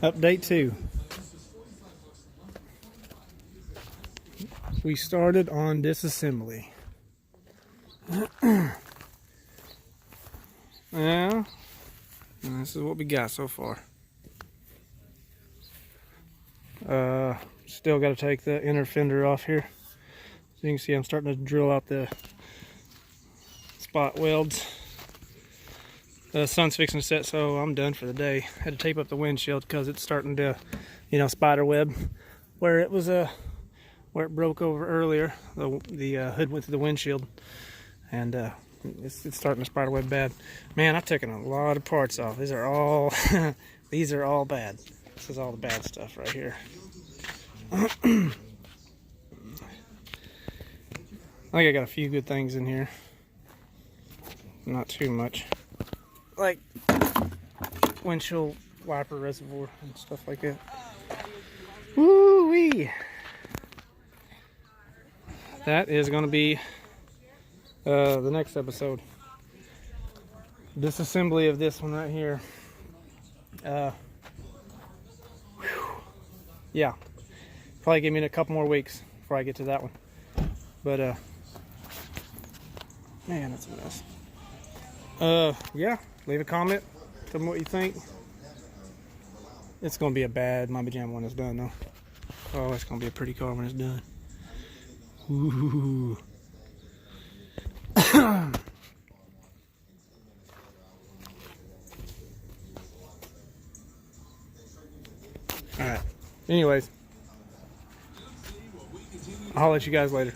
Update 2. We started on disassembly. Now, this is what we got so far. Still got to take the inner fender off here. So you can see I'm starting to drill out the spot welds. The sun's fixing to set, so I'm done for the day. Had to tape up the windshield because it's starting to, spider web where it was where it broke over earlier. The hood went through the windshield, and it's starting to spider web bad. Man, I've taken a lot of parts off. These are all these are all bad. This is all the bad stuff right here. I think I got a few good things in here. Not too much. Like windshield wiper reservoir and stuff like that. Woo-wee! That is going to be the next episode. Disassembly of this one right here. Yeah, probably give me a couple more weeks before I get to that one. But man, that's a mess. Yeah, leave a comment. Tell me what you think. It's gonna be a bad Mama Jam when it's done, though. Oh, it's gonna be a pretty car when it's done. Ooh. All right. Anyways, I'll let you guys later.